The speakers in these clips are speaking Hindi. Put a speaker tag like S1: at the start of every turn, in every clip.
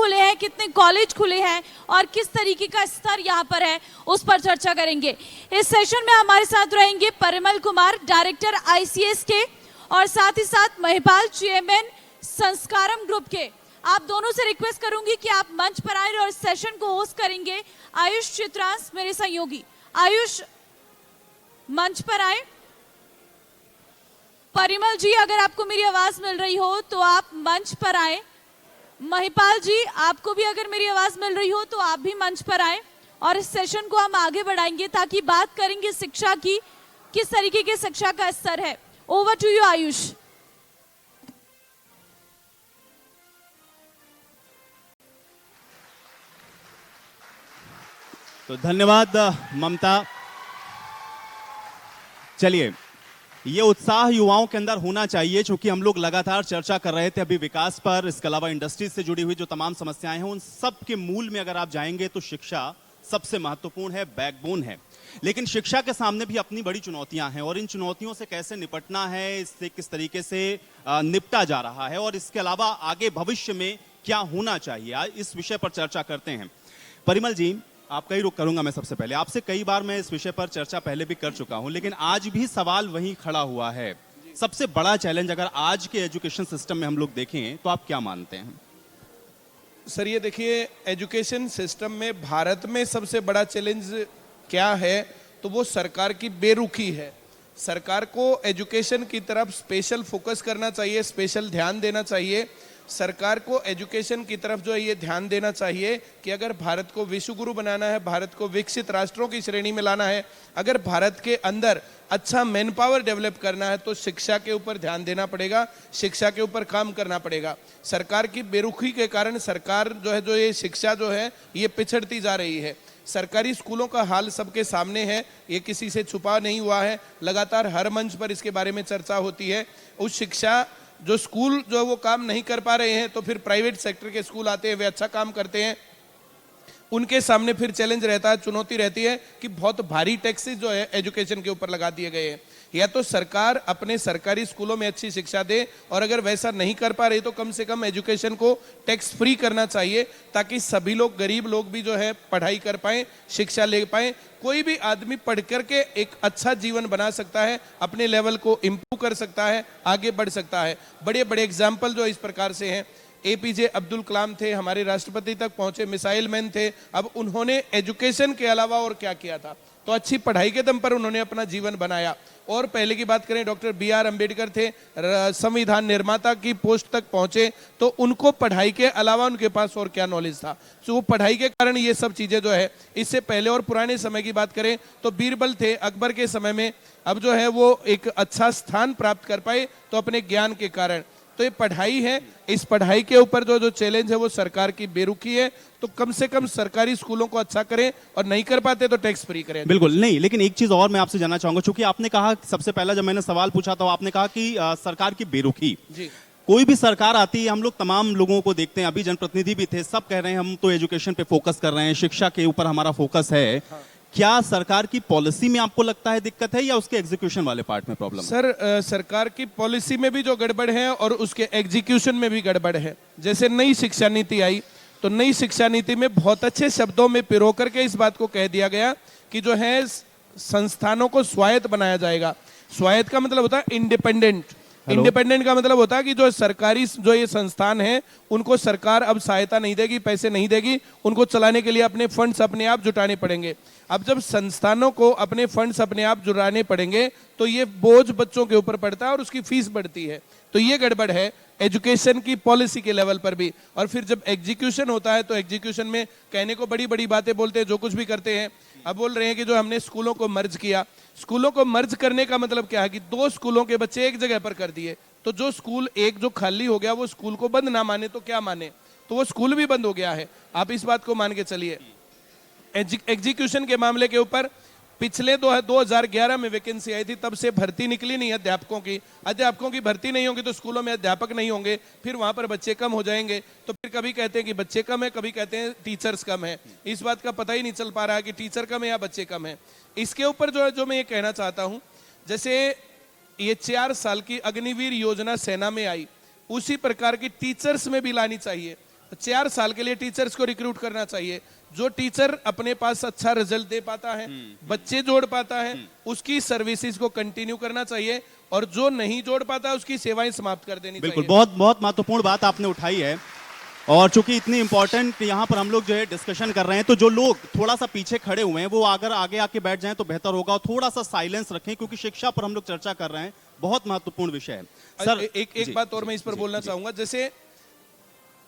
S1: खुले हैं, कितने कॉलेज खुले हैं और किस तरीके का स्तर यहाँ पर है, उस पर चर्चा करेंगे। इस सेशन में हमारे साथ रहेंगे परिमल कुमार, डायरेक्टर ICS के, और साथ ही साथ महिपाल, चेयरमैन संस्कारम ग्रुप के। आप दोनों से रिक्वेस्ट करूंगी कि आप मंच पर आए और सेशन को होस्ट करेंगे आयुष चित्रांश, मेरे सहयोगी। आयुष मंच पर आए। परिमल जी, अगर आपको मेरी आवाज मिल रही हो तो आप मंच पर आए। महिपाल जी, आपको भी अगर मेरी आवाज मिल रही हो तो आप भी मंच पर आए और इस सेशन को हम आगे बढ़ाएंगे ताकि बात करेंगे शिक्षा की, किस तरीके की शिक्षा का स्तर है। Over to you Ayush.
S2: तो धन्यवाद ममता। चलिए, ये उत्साह युवाओं के अंदर होना चाहिए, क्योंकि हम लोग लगातार चर्चा कर रहे थे अभी विकास पर, इसके अलावा इंडस्ट्री से जुड़ी हुई जो तमाम समस्याएं हैं उन सब के मूल में अगर आप जाएंगे तो शिक्षा सबसे महत्वपूर्ण है, बैकबोन है। लेकिन शिक्षा के सामने भी अपनी बड़ी चुनौतियां हैं और इन चुनौतियों से कैसे निपटना है, इससे किस तरीके से निपटा जा रहा है और इसके अलावा आगे भविष्य में क्या होना चाहिए, आज इस विषय पर चर्चा करते हैं। परिमल जी, आपका ही रुख करूंगा मैं। सबसे पहले आपसे कई बार मैं इस विषय पर चर्चा पहले भी कर चुका हूं, लेकिन आज भी सवाल वहीं खड़ा हुआ है। सबसे बड़ा चैलेंज अगर आज के एजुकेशन सिस्टम में हम लोग देखें तो आप क्या मानते हैं?
S3: सर, ये देखिए, एजुकेशन सिस्टम में भारत में सबसे बड़ा चैलेंज क्या है, तो वो सरकार की बेरुखी है। सरकार को एजुकेशन की तरफ स्पेशल फोकस करना चाहिए, स्पेशल ध्यान देना चाहिए। सरकार को एजुकेशन की तरफ जो है ये ध्यान देना चाहिए कि अगर भारत को विश्व गुरु बनाना है, भारत को विकसित राष्ट्रों की श्रेणी में लाना है, अगर भारत के अंदर अच्छा मैन पावर डेवलप करना है तो शिक्षा के ऊपर ध्यान देना पड़ेगा, शिक्षा के ऊपर काम करना पड़ेगा। सरकार की बेरुखी के कारण सरकार जो है, जो ये शिक्षा जो है ये पिछड़ती जा रही है। सरकारी स्कूलों का हाल सबके सामने है, ये किसी से छुपा नहीं हुआ है, लगातार हर मंच पर इसके बारे में चर्चा होती है। उस शिक्षा जो स्कूल जो है वो काम नहीं कर पा रहे हैं तो फिर प्राइवेट सेक्टर के स्कूल आते हैं, वे अच्छा काम करते हैं, उनके सामने फिर चैलेंज रहता है, चुनौती रहती है कि बहुत भारी टैक्सेस जो है एजुकेशन के ऊपर लगा दिए गए हैं। या तो सरकार अपने सरकारी स्कूलों में अच्छी शिक्षा दे, और अगर वैसा नहीं कर पा रही तो कम से कम एजुकेशन को टैक्स फ्री करना चाहिए, ताकि सभी लोग, गरीब लोग भी जो है पढ़ाई कर पाएं, शिक्षा ले पाएं। कोई भी आदमी पढ़ करके एक अच्छा जीवन बना सकता है, अपने लेवल को इम्प्रूव कर सकता है, आगे बढ़ सकता है। बड़े बड़े एग्जाम्पल जो इस प्रकार से हैं। APJ अब्दुल कलाम थे, हमारे राष्ट्रपति तक पहुंचे, मिसाइल मैन थे। अब उन्होंने एजुकेशन के अलावा और क्या किया था, तो अच्छी पढ़ाई के दम पर उन्होंने अपना जीवन बनाया। और पहले की बात करें, डॉक्टर BR अम्बेडकर थे, संविधान निर्माता की पोस्ट तक पहुंचे, तो उनको पढ़ाई के अलावा उनके पास और क्या नॉलेज था, तो वो पढ़ाई के कारण ये सब चीजें जो है। इससे पहले और पुराने समय की बात करें तो बीरबल थे अकबर के समय में, अब जो है वो एक अच्छा स्थान प्राप्त कर पाए तो अपने ज्ञान के कारण। तो ये पढ़ाई है, इस पढ़ाई के ऊपर जो चैलेंज है वो सरकार की बेरुखी है। तो कम से कम सरकारी स्कूलों को अच्छा करें, और नहीं कर पाते तो टैक्स फ्री करें।
S2: बिल्कुल नहीं, लेकिन एक चीज और मैं आपसे जानना चाहूंगा, क्योंकि आपने कहा, सबसे पहला जब मैंने सवाल पूछा तो आपने कहा कि सरकार की बेरुखी।
S3: जी,
S2: कोई भी सरकार आती है, हम लोग तमाम लोगों को देखते हैं, अभी जनप्रतिनिधि भी थे, सब कह रहे हैं हम तो एजुकेशन पे फोकस कर रहे हैं, शिक्षा के ऊपर हमारा फोकस है। हाँ। क्या सरकार की पॉलिसी में आपको लगता है दिक्कत है, या उसके एग्जीक्यूशन वाले पार्ट में प्रॉब्लम है?
S3: सर, सरकार की पॉलिसी में भी जो गड़बड़ है और उसके एग्जीक्यूशन में भी गड़बड़ है। जैसे नई शिक्षा नीति आई, तो नई शिक्षा नीति में बहुत अच्छे शब्दों में पिरो करके इस बात को कह दिया गया कि जो है संस्थानों को स्वायत्त बनाया जाएगा। स्वायत्त का मतलब होता है इंडिपेंडेंट। इंडिपेंडेंट का मतलब होता है कि जो सरकारी जो ये संस्थान है उनको सरकार अब सहायता नहीं देगी, पैसे नहीं देगी, उनको चलाने के लिए अपने फंड्स अपने आप जुटाने पड़ेंगे। अब जब संस्थानों को अपने फंड्स अपने आप जुटाने पड़ेंगे तो ये बोझ बच्चों के ऊपर पड़ता है और उसकी फीस बढ़ती है। तो ये गड़बड़ है एजुकेशन की पॉलिसी के लेवल पर भी। और फिर जब एग्जीक्यूशन होता है तो एग्जीक्यूशन में कहने को बड़ी बड़ी बातें बोलते हैं, जो कुछ भी करते हैं। अब बोल रहे हैं कि जो हमने स्कूलों को मर्ज किया, स्कूलों को मर्ज करने का मतलब क्या है कि 2 स्कूलों के बच्चे एक जगह पर कर दिए, तो जो स्कूल एक जो खाली हो गया वो स्कूल को बंद ना माने तो क्या माने, तो वो स्कूल भी बंद हो गया है। आप इस बात को मान के चलिए। एग्जीक्यूशन के मामले के ऊपर पिछले 2011 में वैकेंसी आई थी, तब से भर्ती निकली नहीं अध्यापकों की। अध्यापकों की भर्ती नहीं होगी तो स्कूलों में अध्यापक नहीं होंगे, फिर वहां पर बच्चे कम हो जाएंगे। तो फिर कभी कहते हैं कि बच्चे कम है, कभी कहते हैं टीचर्स कम है। इस बात का पता ही नहीं चल पा रहा है कि टीचर कम है या बच्चे कम है। इसके ऊपर जो मैं ये कहना चाहता हूँ, जैसे ये 4 साल की अग्निवीर योजना सेना में आई, उसी प्रकार की टीचर्स में भी लानी चाहिए। 4 साल के लिए टीचर्स को रिक्रूट करना चाहिए। जो टीचर अपने पास अच्छा रिजल्ट दे पाता है, बच्चे जोड़ पाता है, उसकी सर्विसेज को कंटिन्यू करना चाहिए, और जो नहीं जोड़ पाता उसकी सेवाएं समाप्त कर देनी
S2: बिल्कुल,
S3: चाहिए।
S2: बहुत बहुत महत्वपूर्ण बात आपने उठाई है। और चूंकि इतनी इंपॉर्टेंट यहाँ पर हम लोग जो है डिस्कशन कर रहे हैं, तो जो लोग थोड़ा सा पीछे खड़े हुए हैं वो अगर आगे आके बैठ जाएं तो बेहतर होगा, और थोड़ा सा साइलेंस रखें, क्योंकि शिक्षा पर हम लोग चर्चा कर रहे हैं, बहुत महत्वपूर्ण विषय है। सर
S3: एक बात और मैं इस पर बोलना चाहूंगा, जैसे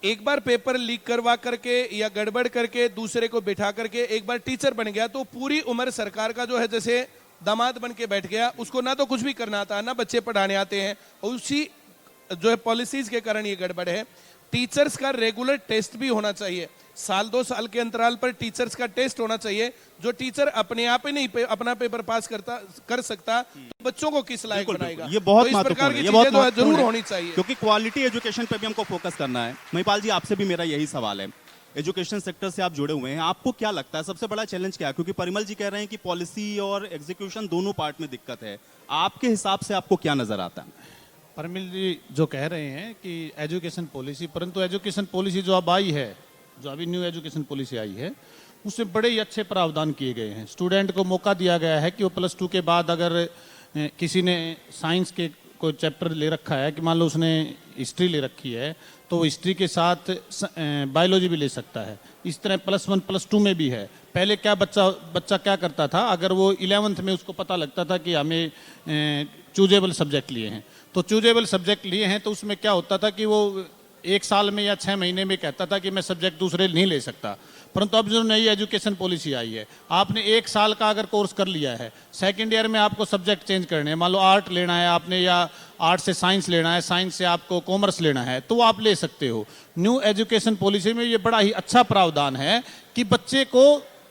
S3: एक बार पेपर लीक करवा करके या गड़बड़ करके दूसरे को बिठा करके एक बार टीचर बन गया तो पूरी उम्र सरकार का जो है जैसे दामाद बन के बैठ गया, उसको ना तो कुछ भी करना आता, ना बच्चे पढ़ाने आते हैं, और उसी जो है पॉलिसीज के कारण ये गड़बड़ है। टीचर्स का रेगुलर टेस्ट भी होना चाहिए, 1-2 साल के अंतराल पर टीचर्स का टेस्ट होना चाहिए। जो टीचर अपने आप ही नहीं अपना पेपर पास कर सकता तो बच्चों को किस लायक बनाएगा?
S2: ये बहुत
S3: तो इस प्रकार
S2: महत्वपूर्ण
S3: की
S2: है, ये बहुत
S3: चीजें जो है
S2: महत्वपूर्ण
S3: जरूर
S2: है,
S3: होनी चाहिए,
S2: क्योंकि क्वालिटी एजुकेशन पे भी हमको फोकस करना है। महिपाल जी, आपसे भी मेरा यही सवाल है, एजुकेशन सेक्टर से आप जुड़े हुए हैं, आपको क्या लगता है सबसे बड़ा चैलेंज क्या है? क्योंकि परिमल जी कह रहे हैं कि पॉलिसी और एग्जीक्यूशन दोनों पार्ट में दिक्कत है, आपके हिसाब से आपको क्या नजर आता है?
S4: परमिल जी जो कह रहे हैं कि एजुकेशन पॉलिसी, परंतु एजुकेशन पॉलिसी जो अब आई है, जो अभी न्यू एजुकेशन पॉलिसी आई है, उसमें बड़े ही अच्छे प्रावधान किए गए हैं। स्टूडेंट को मौका दिया गया है कि वो +2 के बाद अगर किसी ने साइंस के कोई चैप्टर ले रखा है, कि मान लो उसने हिस्ट्री ले रखी है, तो वो हिस्ट्री के साथ बायोलॉजी भी ले सकता है। इस तरह +1 +2 में भी है। पहले क्या बच्चा क्या करता था, अगर वो 11th में उसको पता लगता था कि हमें चूजेबल सब्जेक्ट लिए हैं, तो चूजेबल सब्जेक्ट लिए हैं तो उसमें क्या होता था कि वो 1 साल में या 6 महीने में कहता था कि मैं सब्जेक्ट दूसरे नहीं ले सकता। परंतु अब जो नई एजुकेशन पॉलिसी आई है, आपने 1 साल का अगर कोर्स कर लिया है, सेकंड ईयर में आपको सब्जेक्ट चेंज करने हैं, मान लो आर्ट लेना है आपने, या आर्ट से साइंस लेना है, साइंस से आपको कॉमर्स लेना है, तो वो आप ले सकते हो। न्यू एजुकेशन पॉलिसी में ये बड़ा ही अच्छा प्रावधान है कि बच्चे को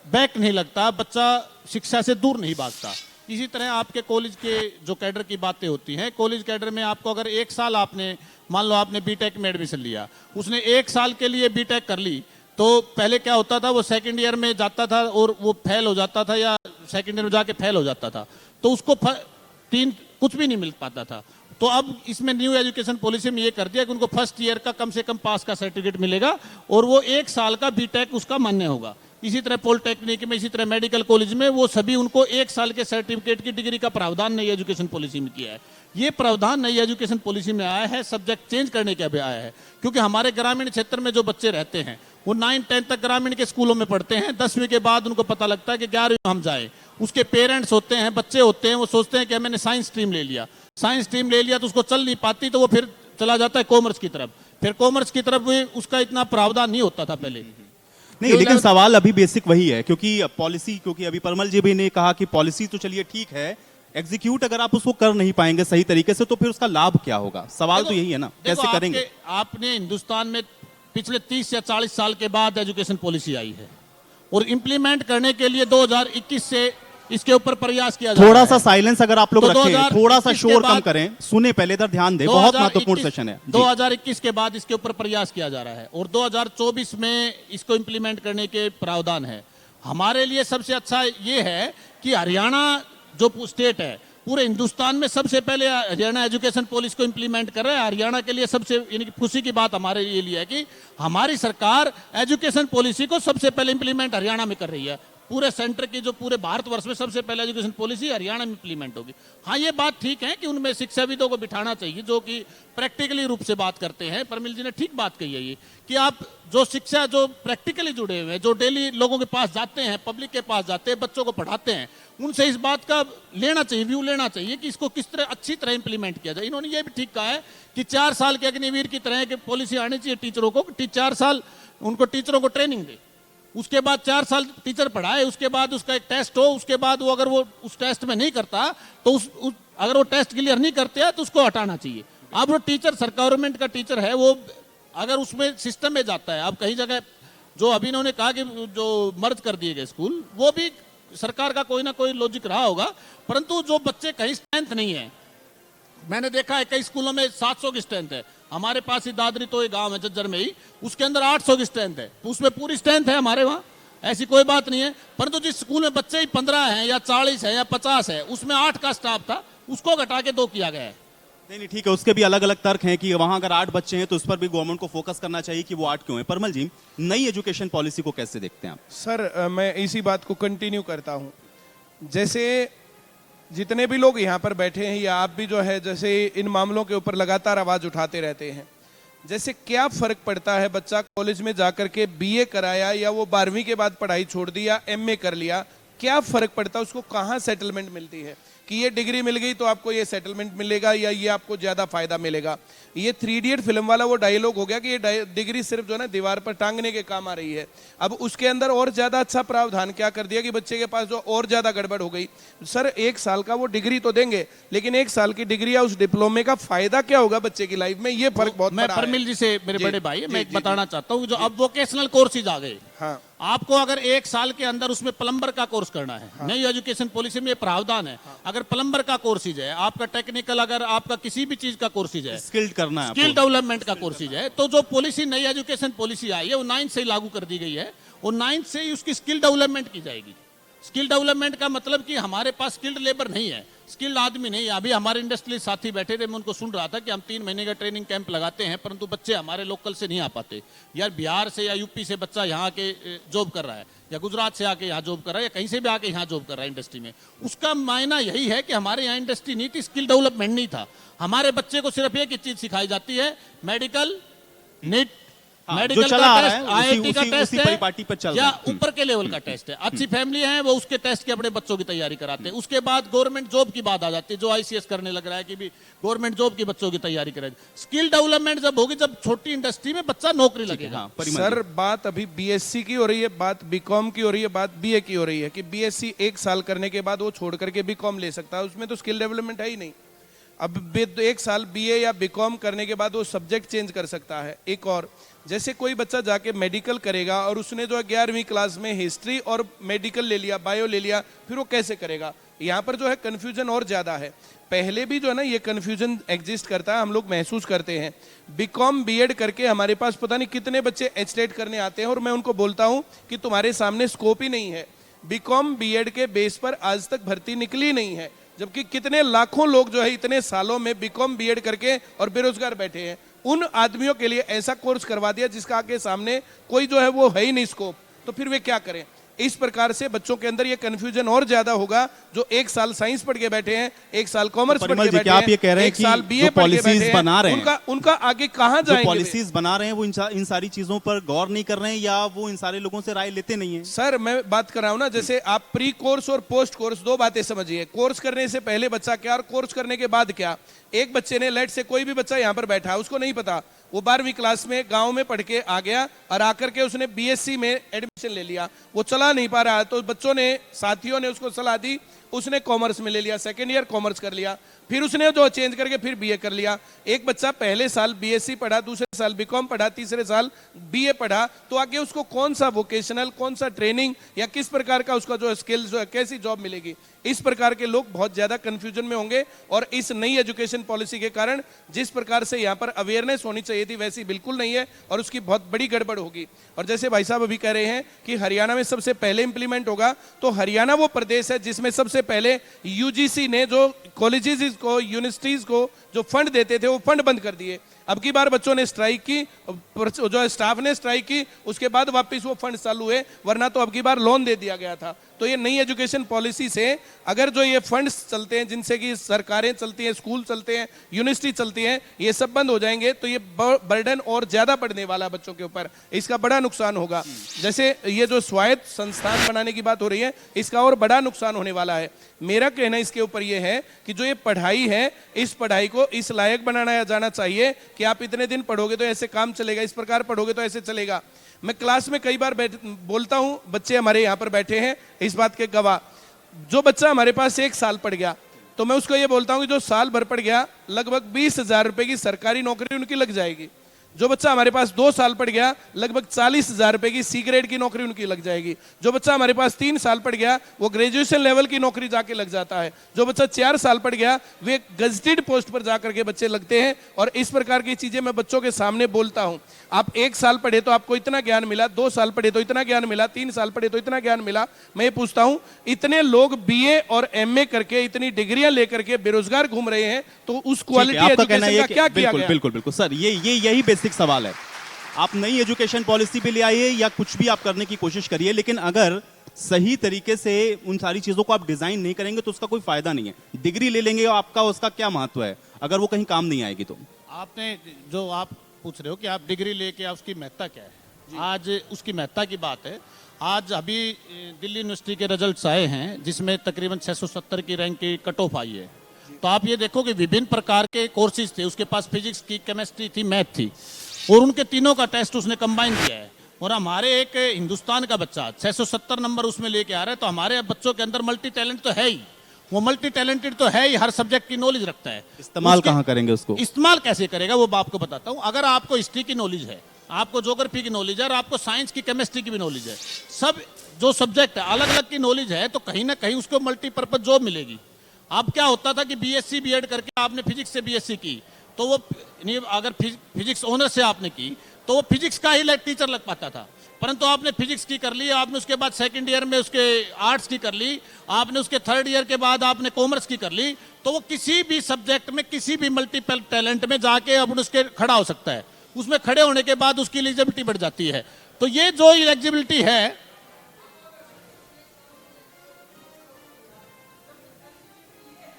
S4: बैक नहीं लगता, बच्चा शिक्षा से दूर नहीं भागता। इसी तरह आपके कॉलेज के जो कैडर की बातें होती हैं, कॉलेज कैडर में आपको अगर 1 साल आपने, मान लो आपने बीटेक में एडमिशन लिया, उसने 1 साल के लिए बीटेक कर ली, तो पहले क्या होता था, वो सेकंड ईयर में जाता था और वो फेल हो जाता था, या सेकंड ईयर में जाके फेल हो जाता था, तो उसको कुछ भी नहीं मिल पाता था। तो अब इसमें न्यू एजुकेशन पॉलिसी में ये कर दिया कि उनको फर्स्ट ईयर का कम से कम पास का सर्टिफिकेट मिलेगा, और वो 1 साल का बीटेक उसका मान्य होगा। इसी तरह पॉलिटेक्निक में, इसी तरह मेडिकल कॉलेज में, वो सभी उनको 1 साल के सर्टिफिकेट की डिग्री का प्रावधान नई एजुकेशन पॉलिसी में किया है। ये प्रावधान नई एजुकेशन पॉलिसी में आया है, सब्जेक्ट चेंज करने के भी आया है, क्योंकि हमारे ग्रामीण क्षेत्र में जो बच्चे रहते हैं वो 9-10 तक ग्रामीण के स्कूलों में पढ़ते हैं, 10वीं के बाद उनको पता लगता है कि 11वीं हम जाए। उसके पेरेंट्स होते हैं, बच्चे होते हैं, वो सोचते हैं कि मैंने साइंस स्ट्रीम ले लिया, साइंस स्ट्रीम ले लिया तो उसको चल नहीं पाती, तो वो फिर चला जाता है कॉमर्स की तरफ। फिर कॉमर्स की तरफ उसका इतना प्रावधान नहीं होता था पहले।
S2: नहीं, लेकिन सवाल अभी बेसिक वही है, क्योंकि पॉलिसी, क्योंकि अभी परमल जी भी ने कहा कि पॉलिसी तो चलिए ठीक है, एग्जीक्यूट अगर आप उसको कर नहीं पाएंगे सही तरीके से तो फिर उसका लाभ क्या होगा? सवाल तो यही है ना, कैसे करेंगे?
S4: आपने हिंदुस्तान में पिछले 30 या 40 साल के बाद एजुकेशन पॉलिसी आई है, और इंप्लीमेंट करने के लिए 2021 से इसके ऊपर प्रयास किया जा रहा है।
S2: थोड़ा सा साइलेंस अगर आप लोग
S4: तो
S2: रखें, थोड़ा सा शोर कम करें, सुने पहले, इधर ध्यान दें, बहुत महत्वपूर्ण सेशन है।
S4: 2021 के बाद इसके ऊपर प्रयास किया जा रहा है, और 2024 में इसको इंप्लीमेंट करने के प्रावधान है। हमारे लिए सबसे अच्छा ये है कि हरियाणा जो स्टेट है, पूरे हिंदुस्तान में सबसे पहले हरियाणा एजुकेशन पॉलिसी को इंप्लीमेंट कर रहा है। हरियाणा के लिए सबसे खुशी की बात हमारे लिए है कि हमारी सरकार एजुकेशन पॉलिसी को सबसे पहले इंप्लीमेंट हरियाणा में कर रही है। पूरे सेंटर की जो पूरे भारतवर्ष में सबसे पहले एजुकेशन पॉलिसी हरियाणा में इंप्लीमेंट होगी। हाँ, ये बात ठीक है कि उनमें शिक्षाविदों को बिठाना चाहिए जो कि प्रैक्टिकली रूप से बात करते हैं। परमिल जी ने ठीक बात कही है ये कि आप जो शिक्षा जो प्रैक्टिकली जुड़े हुए हैं, जो डेली लोगों के पास जाते हैं, पब्लिक के पास जाते हैं, बच्चों को पढ़ाते हैं, उनसे इस बात का लेना चाहिए, व्यू लेना चाहिए कि इसको किस तरह अच्छी तरह इंप्लीमेंट किया जाए। इन्होंने ये भी ठीक कहा है कि 4 साल के अग्निवीर की तरह की पॉलिसी आनी चाहिए टीचरों को, 4 साल उनको टीचरों को ट्रेनिंग दे, उसके बाद 4 साल टीचर पढ़ाए, उसके बाद उसका एक टेस्ट हो, उसके बाद वो अगर वो उस टेस्ट में नहीं करता तो अगर वो टेस्ट क्लियर नहीं करते हैं तो उसको हटाना चाहिए। अब वो टीचर गवर्नमेंट का टीचर है, वो अगर उसमें सिस्टम में जाता है, अब कई जगह जो अभी इन्होंने कहा कि जो मर्ज कर दिए गए स्कूल, वो भी सरकार का कोई ना कोई लॉजिक रहा होगा, परंतु जो बच्चे कहीं स्ट्रेंथ नहीं है, मैंने देखा है कई स्कूलों में 700 की स्ट्रेंथ है। हमारे पास ही दादरी तो एक गांव है जज्जर में ही, उसके अंदर 800 की स्ट्रेंथ है, उसमें पूरी स्ट्रेंथ है हमारे वहाँ, ऐसी कोई बात नहीं है। परंतु जिस स्कूल में बच्चे ही 15 हैं या 40 है या 50 है, उसमें 8 का स्टाफ था, उसको घटा के 2 किया गया है।
S2: नहीं नहीं ठीक है, उसके भी अलग अलग तर्क हैं कि वहां अगर 8 बच्चे हैं तो उस पर भी गवर्नमेंट को फोकस करना चाहिए कि वो 8 क्यों हैं। परमल जी, नई एजुकेशन पॉलिसी को कैसे देखते हैं आप?
S3: सर मैं इसी बात को कंटिन्यू करता हूं। जैसे जितने भी लोग यहाँ पर बैठे हैं या आप भी जो है जैसे इन मामलों के ऊपर लगातार आवाज उठाते रहते हैं, जैसे क्या फर्क पड़ता है बच्चा कॉलेज में जाकर के बीए कराया या वो 12वीं के बाद पढ़ाई छोड़ दी या एमए कर लिया, क्या फर्क पड़ता है? उसको कहाँ सेटलमेंट मिलती है कि ये डिग्री मिल गई तो आपको ये सेटलमेंट मिलेगा या ये आपको ज्यादा फायदा मिलेगा? ये 3 इडियट फिल्म वाला वो डायलॉग हो गया कि ये डिग्री सिर्फ जो है ना दीवार पर टांगने के काम आ रही है। अब उसके अंदर और ज्यादा अच्छा प्रावधान क्या कर दिया कि बच्चे के पास जो और ज्यादा गड़बड़ हो गई। सर 1 साल का वो डिग्री तो देंगे, लेकिन 1 साल की डिग्री या उस डिप्लोमे का फायदा क्या होगा बच्चे की लाइफ में? ये फर्क बहुत
S4: मैं
S3: बड़ा है।
S4: परमिल जी से मेरे
S3: जी,
S4: बड़े भाई मैं
S3: जी,
S4: एक बताना चाहता हूँ, जो अब वोकेशनल कोर्सेज आ गए,
S3: हाँ
S4: आपको अगर 1 साल के अंदर उसमें प्लम्बर का कोर्स करना है, नई एजुकेशन पॉलिसी में ये प्रावधान है। अगर प्लम्बर का कोर्सेज है, आपका टेक्निकल, अगर आपका किसी भी चीज का कोर्सेज है,
S2: स्किल्ड करना है
S4: स्किल
S2: आपको।
S4: डेवलपमेंट का कोर्सेज है, तो जो पॉलिसी नई एजुकेशन पॉलिसी आई है वो 9 से ही लागू कर दी गई है। वो 9 से ही उसकी स्किल डेवलपमेंट की जाएगी। स्किल डेवलपमेंट का मतलब कि हमारे पास स्किल्ड लेबर नहीं है, स्किल्ड आदमी नहीं है। अभी हमारे इंडस्ट्रियल साथी बैठे थे, मैं उनको सुन रहा था कि हम 3 महीने का ट्रेनिंग कैंप लगाते हैं, परंतु बच्चे हमारे लोकल से नहीं आ पाते। यार बिहार से या यूपी से बच्चा यहाँ के जॉब कर रहा है, या गुजरात से आके यहाँ जॉब कर रहा है, या कहीं से भी आके यहाँ जॉब कर रहा है इंडस्ट्री में। उसका मायना यही है कि हमारे यहाँ इंडस्ट्री नहीं थी, स्किल डेवलपमेंट नहीं था। हमारे बच्चे को सिर्फ एक ही चीज सिखाई जाती है, मेडिकल, नीट,
S2: हाँ,
S4: मेडिकल
S2: जो चला
S4: का
S2: आ रहा
S4: टेस्ट,
S2: है,
S4: आईआईटी का
S2: उसी
S4: टेस्ट
S2: परिपाटी पर चल
S4: है, या
S2: रहा है।
S4: ऊपर के लेवल का टेस्ट है। अच्छी फैमिली है वो उसके टेस्ट के अपने बच्चों की तैयारी कराते हैं। उसके बाद गवर्नमेंट जॉब की बात आ जाती है, जो आईसीएस करने लग रहा है कि भी गवर्नमेंट जॉब की बच्चों की तैयारी करें। स्किल डेवलपमेंट जब होगी, जब छोटी इंडस्ट्री में बच्चा नौकरी लगेगा।
S2: हाँ, परिमल
S3: सर
S2: जी।
S3: बात अभी बीएससी की हो रही है, बात बीकॉम की हो रही है, बात बीए की हो रही है कि बीएससी 1 साल करने के बाद वो छोड़ करके बीकॉम ले सकता है, उसमें तो स्किल डेवलपमेंट है ही नहीं। अब 1 साल बीए या बीकॉम करने के बाद वो सब्जेक्ट चेंज कर सकता है। एक और, जैसे कोई बच्चा जाके मेडिकल करेगा और उसने जो 11वीं क्लास में हिस्ट्री और मेडिकल ले लिया, बायो ले लिया, फिर वो कैसे करेगा? यहाँ पर जो है कन्फ्यूजन और ज्यादा है। पहले भी जो है ना ये कन्फ्यूजन एग्जिस्ट करता है, हम लोग महसूस करते हैं। बीकॉम बीएड करके हमारे पास पता नहीं कितने बच्चे एचटेट करने आते हैं और मैं उनको बोलता हूँ कि तुम्हारे सामने स्कोप ही नहीं है। बीकॉम बीएड के बेस पर आज तक भर्ती निकली नहीं है, जबकि कितने लाखों लोग जो है इतने सालों में बीकॉम बीएड करके और बेरोजगार बैठे हैं। उन आदमियों के लिए ऐसा कोर्स करवा दिया जिसका आगे सामने कोई जो है वो है ही नहीं स्कोप, तो फिर वे क्या करें? इस प्रकार से बच्चों के अंदर ये कंफ्यूजन और ज्यादा होगा। जो 1 साल साइंस पढ़ के बैठे हैं, 1 साल कॉमर्स पढ़ के बैठे हैं,
S2: आप ये कह रहे हैं
S3: 1 साल
S2: कि
S3: बीए
S2: जो
S3: पढ़ के
S2: पॉलिसीज
S3: बैठे
S2: बना रहे
S3: हैं,
S2: हैं,
S3: उनका आगे कहां
S2: जो
S3: जाएंगे?
S2: पॉलिसीज बना रहे हैं वो इन सारी चीजों पर गौर नहीं कर रहे हैं, या वो इन सारे लोगों से राय लेते नहीं है?
S3: सर मैं बात कर रहा हूं ना, जैसे आप प्री कोर्स और पोस्ट कोर्स 2 बातें समझिए। कोर्स करने से पहले बच्चा क्या और कोर्स करने के बाद क्या। एक बच्चे ने, लेट से कोई भी बच्चा यहाँ पर बैठा है, उसको नहीं पता, वो 12वीं क्लास में गांव में पढ़ के आ गया और आकर के उसने बीएससी में एडमिशन ले लिया, वो चला नहीं पा रहा, तो बच्चों ने, साथियों ने उसको सलाह दी, उसने कॉमर्स में ले लिया, सेकेंड ईयर कॉमर्स कर लिया, फिर उसने जो चेंज करके फिर बीए कर लिया। एक बच्चा पहले साल बीएससी पढ़ा, दूसरे साल बीकॉम पढ़ा, तीसरे साल बीए पढ़ा, तो आगे उसको कौन सा वोकेशनल, कौन सा ट्रेनिंग या किस प्रकार का उसका जो स्किल्स जो है, कैसी जॉब मिलेगी? इस प्रकार के लोग बहुत ज्यादा कंफ्यूजन में होंगे। और इस नई एजुकेशन पॉलिसी के कारण जिस प्रकार से यहाँ पर अवेयरनेस होनी चाहिए थी वैसी बिल्कुल नहीं है और उसकी बहुत बड़ी गड़बड़ होगी। और जैसे भाई साहब अभी कह रहे हैं कि हरियाणा में सबसे पहले इंप्लीमेंट होगा, तो हरियाणा वो प्रदेश है जिसमें सबसे पहले यूजीसी ने जो कॉलेजेस को, यूनिवर्सिटीज को जो फंड देते थे वो फंड बंद कर दिए। अब की बार बच्चों ने स्ट्राइक की, जो स्टाफ ने स्ट्राइक की, उसके बाद वापस वो फंड चालू हुए, वरना तो अब की बार लोन दे दिया गया था। तो ये नई एजुकेशन पॉलिसी से अगर जो ये फंड्स चलते हैं जिनसे कि सरकारें चलती हैं, स्कूल चलते हैं, यूनिवर्सिटी चलती हैं, ये सब बंद हो जाएंगे तो ये बर्डन और ज्यादा बढ़ने वाला बच्चों के ऊपर, इसका बड़ा नुकसान होगा। जैसे ये जो स्वायत्त संस्थान बनाने की बात हो रही है, इसका और बड़ा नुकसान होने वाला है। मेरा कहना इसके ऊपर ये है कि जो ये पढ़ाई है, इस पढ़ाई को इस लायक बनाया जाना चाहिए कि आप इतने दिन पढ़ोगे तो ऐसे काम चलेगा, इस प्रकार पढ़ोगे तो ऐसे चलेगा। मैं क्लास में कई बार बोलता हूं, बच्चे हमारे यहाँ पर बैठे हैं इस बात के गवाह, जो बच्चा हमारे पास 1 साल पढ़ गया तो मैं उसको ये बोलता हूं कि जो साल भर पढ़ गया, लगभग 20,000 रुपए की सरकारी नौकरी उनकी लग जाएगी। जो बच्चा हमारे पास 2 साल पढ़ गया, लगभग 40,000 रुपए की सी ग्रेड की नौकरी उनकी लग जाएगी। जो बच्चा हमारे पास 3 साल पढ़ गया, वो ग्रेजुएशन लेवल की नौकरी जाके लग जाता है। जो बच्चा 4 साल पढ़ गया, वे गजेटेड पोस्ट पर जाकर के बच्चे लगते हैं। और इस प्रकार की चीजें मैं बच्चों के सामने बोलता हूं। आप 1 साल पढ़े तो आपको इतना ज्ञान मिला, 2 साल पढ़े तो इतना ज्ञान मिला, 3 साल पढ़े तो इतना ज्ञान मिला। मैं ये पूछता हूं, इतने लोग बीए और एमए करके इतनी डिग्रियां लेकर के बेरोजगार घूम रहे हैं, तो उस क्वालिटी
S2: आपका कहना
S3: एजुकेशन
S2: है
S3: का
S2: कि
S3: क्या किया
S2: बिल्कुल
S3: गया?
S2: बिल्कुल बिल्कुल सर, यही बेसिक सवाल है। आप नई एजुकेशन पॉलिसी भी ले आइए या कुछ भी आप करने की कोशिश करिए, लेकिन अगर सही तरीके से उन सारी चीजों को आप डिजाइन नहीं करेंगे तो उसका कोई फायदा नहीं है। डिग्री ले लेंगे और आपका उसका क्या महत्व है अगर वो कहीं काम नहीं आएगी तो?
S4: आपने जो आप पूछ रहे हो कि आप डिग्री लेके उसकी महत्ता क्या है, आज उसकी महत्ता की बात है। आज अभी दिल्ली यूनिवर्सिटी के रिजल्ट्स आए हैं जिसमें तकरीबन 670 की रैंक की कट ऑफ आई है। तो आप ये देखो कि विभिन्न प्रकार के कोर्सेज थे, उसके पास फिजिक्स की, केमिस्ट्री थी, मैथ थी, और उनके तीनों का टेस्ट उसने कंबाइन किया है। और हमारे एक हिंदुस्तान का बच्चा 670 नंबर उसमें लेके आ रहा है, तो हमारे बच्चों के अंदर मल्टी टैलेंट तो है ही, वो मल्टी टैलेंटेड तो है ही, हर सब्जेक्ट की नॉलेज रखता है।
S2: इस्तेमाल कहाँ करेंगे उसको?
S4: इस्तेमाल कैसे करेगा वो आपको बताता हूँ। अगर आपको हिस्ट्री की नॉलेज है, आपको ज्योग्राफी की नॉलेज है, और आपको साइंस की, केमिस्ट्री की भी नॉलेज है, सब जो सब्जेक्ट है अलग अलग की नॉलेज है, तो कहीं ना कहीं उसको मल्टीपर्पज जॉब मिलेगी। अब क्या होता था कि बीएससी बीएड करके आपने फिजिक्स से बीएससी की, तो वो अगर फिजिक्स ऑनर से आपने की तो वो फिजिक्स का ही टीचर लग पाता था। परंतु आपने फिजिक्स की कर ली, आपने उसके बाद सेकंड ईयर में उसके आर्ट्स की कर ली, आपने उसके थर्ड ईयर के बाद आपने कॉमर्स की कर ली, तो वो किसी भी सब्जेक्ट में, किसी भी मल्टीपल टैलेंट में जाके अब उसके खड़ा हो सकता है। उसमें खड़े होने के बाद उसकी एलिजिबिलिटी बढ़ जाती है। तो ये जो एलिजिबिलिटी है,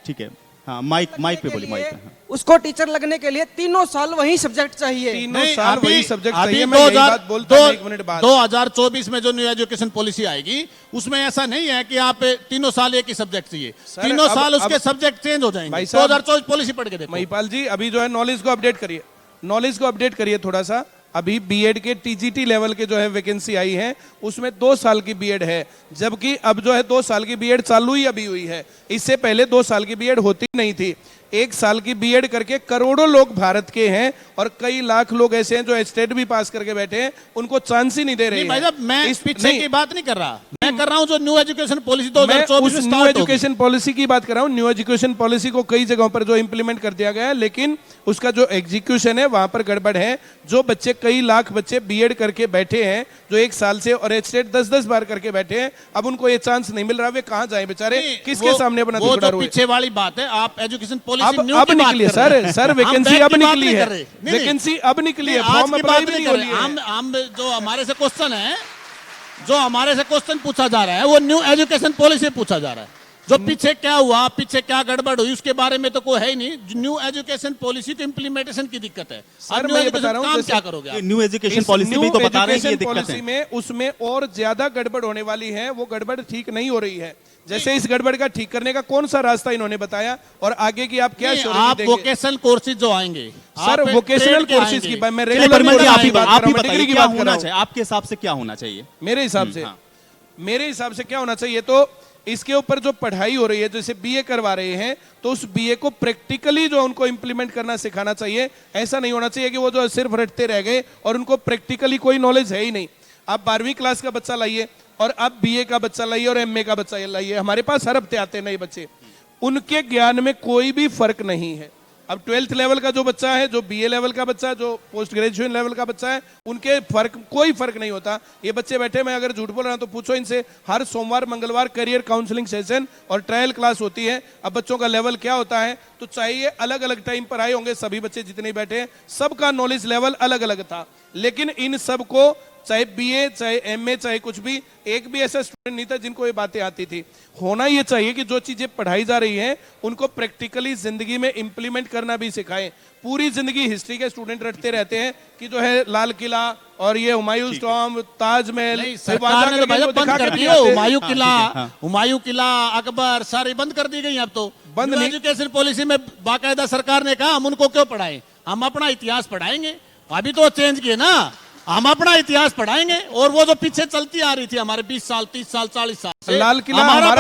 S2: ठीक है, हाँ, माइक पे बोलिए, माइक पे, हाँ।
S5: उसको टीचर लगने के लिए 3 साल वही सब्जेक्ट चाहिए।
S3: 3 साल वही सब्जेक्ट चाहिए। मैं यही बात बोलता हूं, 1 मिनट बाद
S4: 2024 में जो न्यू एजुकेशन पॉलिसी आएगी उसमें ऐसा नहीं है कि आप 3 साल एक ही सब्जेक्ट चाहिए, 3 साल उसके सब्जेक्ट चेंज हो जाएंगे। 2024 पॉलिसी पढ़ के देखो।
S3: महिपाल जी, अभी जो है नॉलेज को अपडेट करिए, नॉलेज को अपडेट करिए थोड़ा सा। अभी बीएड के टीजीटी लेवल के जो है वैकेंसी आई है, उसमें 2 साल की बीएड है, जबकि अब जो है 2 साल की बीएड चालू ही अभी हुई है। इससे पहले 2 साल की बीएड होती नहीं थी। 1 साल की बीएड करके करोड़ों लोग भारत के हैं, और कई लाख लोग ऐसे हैं जो एचटेट भी पास करके बैठे हैं, उनको चांस ही नहीं दे रहे हैं।
S4: भाई साहब, मैं इस पीछे की बात नहीं कर रहा, मैं कर रहा हूं जो न्यू एजुकेशन पॉलिसी 2024 में
S3: न्यू एजुकेशन पॉलिसी की बात कर रहा हूं। न्यू एजुकेशन पॉलिसी को कई जगहों पर जो इंप्लीमेंट कर दिया गया है, लेकिन उसका जो एग्जीक्यूशन है वहां पर गड़बड़ है। जो बच्चे, कई लाख बच्चे बीएड करके बैठे हैं, जो 1 साल से, और एचटेट 10-10 बार करके बैठे हैं, अब उनको ये चांस नहीं मिल रहा। वे कहां जाए बेचारे, किसके सामने अपना दुखड़ा रोए?
S4: पीछे वाली बात है, आप एजुकेशन पॉलिसी
S3: अब निकली है सर वैकेंसी अब निकली है, वैकेंसी अब निकली है, फॉर्म अप्लाई भी नहीं हो रही है।
S4: हम जो हमारे से क्वेश्चन है, जो हमारे से क्वेश्चन पूछा जा रहा है, वो न्यू एजुकेशन पॉलिसी पूछा जा रहा है। जो पीछे क्या हुआ, पीछे क्या गड़बड़ हुई, उसके बारे में तो कोई है ही नहीं। न्यू एजुकेशन पॉलिसी के इंप्लीमेंटेशन की दिक्कत है।
S3: सर मैं ये बता रहा हूं,
S4: क्या करोगे?
S2: न्यू एजुकेशन पॉलिसी भी तो बता रहे हैं कि ये दिक्कत है।
S3: में उसमें और ज्यादा गड़बड़ होने वाली है, वो गड़बड़ ठीक नहीं हो रही है। जैसे इस गड़बड़ का ठीक करने का कौन सा रास्ता इन्होंने बताया, और आगे की आप क्या
S4: आप वोकेशनल कोर्सेज जो आएंगे,
S3: सर वोकेशनल कोर्सेज की मैं रेगुलर
S2: आपके हिसाब से क्या होना चाहिए?
S3: मेरे हिसाब से क्या होना चाहिए, तो इसके ऊपर जो पढ़ाई हो रही है, जैसे बीए करवा रहे हैं, तो उस बीए को प्रैक्टिकली जो उनको इंप्लीमेंट करना सिखाना चाहिए। ऐसा नहीं होना चाहिए कि वो जो सिर्फ रटते रह गए और उनको प्रैक्टिकली कोई नॉलेज है ही नहीं। आप 12वीं क्लास का बच्चा लाइए, और अब बीए का बच्चा लाइए, और एमए का बच्चा लाइए, हमारे पास हर हफ्ते आते हैं नए बच्चे, उनके ज्ञान में कोई भी फर्क नहीं है। अब 12th लेवल का जो बच्चा है, जो बीए लेवल का बच्चा, जो पोस्ट ग्रेजुएशन लेवल का बच्चा है, उनके कोई फर्क नहीं होता। ये बच्चे बैठे, मैं अगर झूठ बोल रहा हूं तो पूछो इनसे, हर सोमवार मंगलवार करियर काउंसलिंग सेशन और ट्रायल क्लास होती है। अब बच्चों का लेवल क्या होता है, तो चाहिए अलग अलग टाइम पर आए होंगे सभी बच्चे जितने बैठे हैं, सबका नॉलेज लेवल अलग अलग था। लेकिन इन सबको, चाहे बीए चाहे एमए चाहे कुछ भी, एक भी ऐसा स्टूडेंट नहीं था जिनको ये बातें आती थी। होना ये चाहिए कि जो चीजें पढ़ाई जा रही हैं उनको प्रैक्टिकली जिंदगी में इंप्लीमेंट करना भी सिखाएं। पूरी जिंदगी हिस्ट्री के स्टूडेंट रटते रहते हैं कि जो है लाल किला और ये हुमायूं टॉम, ताजमहल,
S4: हुमायूं किला, अकबर, सारी बंद कर दी गई। अब तो बंद नहीं, एजुकेशन पॉलिसी में बाकायदा सरकार ने कहा हम उनको क्यों पढ़ाएं, हम अपना इतिहास पढ़ाएंगे। अभी तो चेंज किए ना, हम अपना इतिहास पढ़ाएंगे, और वो जो पीछे चलती आ रही थी हमारे 20 साल 30 साल 40 साल से,
S3: लाल किला हमारा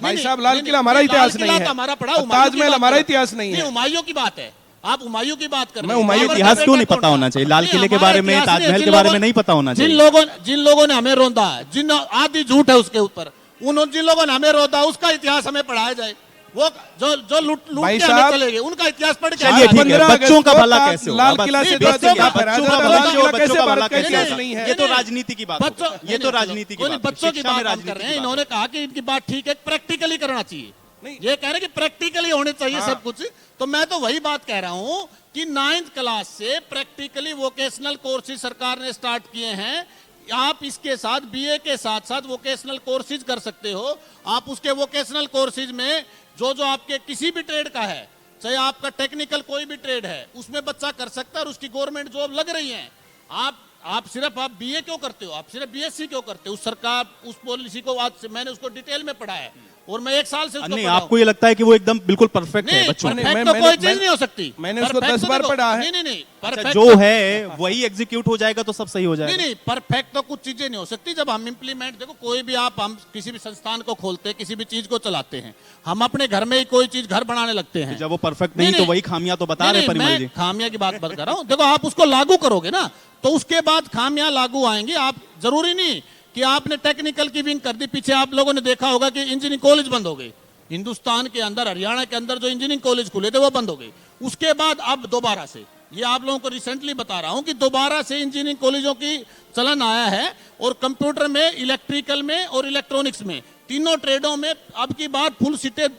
S3: भाई साहब, लाल किला हमारा इतिहास नहीं है,
S4: हमारा पढ़ा,
S3: ताजमहल हमारा इतिहास नहीं है।
S4: हुमायूं की बात है, आप हुमायूं की बात कर रहे
S3: मैं
S4: हैं।
S3: हुमायूं
S4: बाबर
S2: इतिहास
S4: का
S2: क्यों नहीं
S4: बेटा
S2: पता
S4: कौन
S2: होना
S4: था?
S2: चाहिए? लाल
S4: नहीं,
S2: किले के
S4: हमारा
S2: बारे में,
S4: इतिहास
S2: ताजमहल
S4: नहीं,
S2: के
S4: जिन
S2: बारे में
S4: लोगों-
S2: नहीं पता होना
S4: जिन
S2: चाहिए।
S4: लोगों ने हमें रोंदा है, जिन आदि झूठ है उसके ऊपर, जिन लोगों ने हमें रोंदा उसका इतिहास हमें पढ़ाया जाए। वो जो लूट
S3: भाई
S4: के हमें
S3: साहब,
S4: चले गए, उनका इतिहास पढ़ के
S2: चलिए
S4: आया।
S2: ठीक है,
S3: 15
S2: बच्चों का
S3: अगस्त
S2: भला
S3: को
S2: कैसे होगा?
S3: लाल
S2: बस
S3: किला से
S2: ये
S3: जो
S2: बच्चों
S3: क्या
S2: का
S3: फहराया
S2: बच्चों
S3: जा
S2: का
S3: रहा है,
S2: भला
S3: लाल किला
S2: बच्चों का
S3: कैसे
S2: भला
S3: भारत का
S2: कैसे
S3: इतिहास
S2: होगा?
S3: नहीं है?
S2: ये तो राजनीति की बात
S4: बच्चों
S2: होगी। ये तो राजनीति की बात है।
S4: बच्चों की
S2: शिक्षा में
S4: बात हम
S2: राजनीति
S4: कर रहे
S2: की
S4: हैं।
S2: बात
S4: इन्होंने कहा कि इनकी बात ठीक है, प्रैक्टिकली करना चाहिए।
S3: नहीं।
S4: ये कह रहे हैं कि प्रैक्टिकली होने चाहिए सब कुछ। तो मैं तो वही बात कह रहा हूं कि 9th क्लास से प्रैक्टिकली वोकेशनल कोर्सेज सरकार ने स्टार्ट किए हैं। आप इसके साथ बीए के साथ साथ वोकेशनल कोर्सेज कर सकते हो। आप उसके वोकेशनल कोर्सेज में जो आपके किसी भी ट्रेड का है, चाहे आपका टेक्निकल कोई भी ट्रेड है, उसमें बच्चा कर सकता है और उसकी गवर्नमेंट जॉब लग रही है। आप सिर्फ बीए क्यों करते हो? आप सिर्फ बीएससी क्यों करते हो? उस सरकार उस पॉलिसी को आज से मैंने उसको डिटेल में पढ़ा है और मैं 1 साल से उसको
S2: नहीं,
S4: पढ़ा हूं।
S2: आपको ये लगता है कि वो एकदम बिल्कुल परफेक्ट है
S4: नहीं,
S2: बच्चों के?
S4: परफेक्ट
S3: मैं-
S4: तो
S3: मैंने-
S4: कोई चीज
S3: मैंने-
S4: नहीं हो सकती।
S3: मैंने उसको
S4: परफेक्ट
S3: 10
S4: तो
S3: बार
S4: देखो,
S3: पढ़ा है।
S4: नहीं,
S2: अच्छा,
S4: परफेक्ट
S2: जो
S4: तो-
S2: है वही एग्जीक्यूट हो जाएगा तो सब सही हो
S4: नहीं
S2: जाएगा।
S4: नहीं, परफेक्ट तो कुछ चीजें नहीं हो सकती। जब हम इम्प्लीमेंट, देखो कोई भी हम किसी भी संस्थान को खोलते हैं, किसी भी चीज को चलाते हैं, हम अपने घर में ही कोई चीज घर बनाने लगते हैं।
S2: जब वो परफेक्ट नहीं तो वही खामियां तो बता रहे हैं परिमल जी।
S4: खामिया की बात कर रहा हूँ। देखो आप उसको लागू करोगे ना, तो उसके बाद खामियां लागू आएंगी। आप जरूरी नहीं कि आपने टेक्निकल की विंग कर दी। पीछे आप लोगों ने देखा होगा कि इंजीनियरिंग कॉलेज बंद हो गए हिंदुस्तान के अंदर। हरियाणा के अंदर जो इंजीनियरिंग कॉलेज खुले थे वो बंद हो गए। उसके बाद अब दोबारा से, ये आप लोगों को रिसेंटली बता रहा हूं कि दोबारा से इंजीनियरिंग कॉलेजों की चलन आया है। और कंप्यूटर में, इलेक्ट्रिकल में और इलेक्ट्रॉनिक्स में, तीनों ट्रेडों में अब की बार फुल सीटें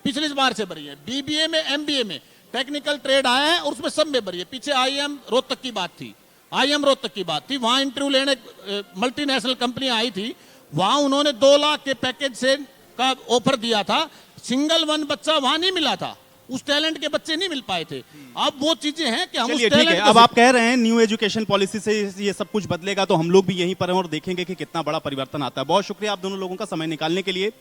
S4: पिछली बार से भरी है। बीबीए में, एमबीए में टेक्निकल ट्रेड आया है और उसमें सब में भरी है। पीछे आईएम रोहतक की बात थी, आईएम रोहतक की बात थी। वहां इंटरव्यू लेने मल्टीनेशनल कंपनी आई थी, वहां उन्होंने 2 लाख के पैकेज से का ऑफर दिया था। सिंगल वन बच्चा वहां नहीं मिला था, उस टैलेंट के बच्चे नहीं मिल पाए थे। अब वो चीजें हैं कि हम उस
S2: चलिए ठीक है,
S4: टैलेंट
S2: अब आप कह रहे हैं न्यू एजुकेशन पॉलिसी से ये सब कुछ बदलेगा, तो हम लोग भी यहीं पर हैं और देखेंगे कि कितना बड़ा परिवर्तन आता है। बहुत शुक्रिया आप दोनों लोगों का समय निकालने के लिए।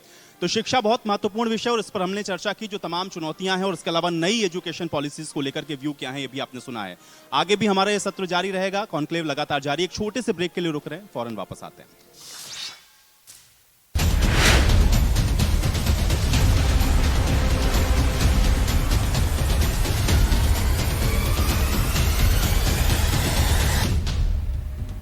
S2: तो शिक्षा बहुत महत्वपूर्ण विषय और इस पर हमने चर्चा की, जो तमाम चुनौतियां हैं और इसके अलावा नई एजुकेशन पॉलिसीज को लेकर के व्यू क्या है ये भी आपने सुना है। आगे भी हमारा ये सत्र जारी रहेगा, कॉन्क्लेव लगातार जारी। एक छोटे से ब्रेक के लिए रुक रहे हैं, फौरन वापस आते हैं।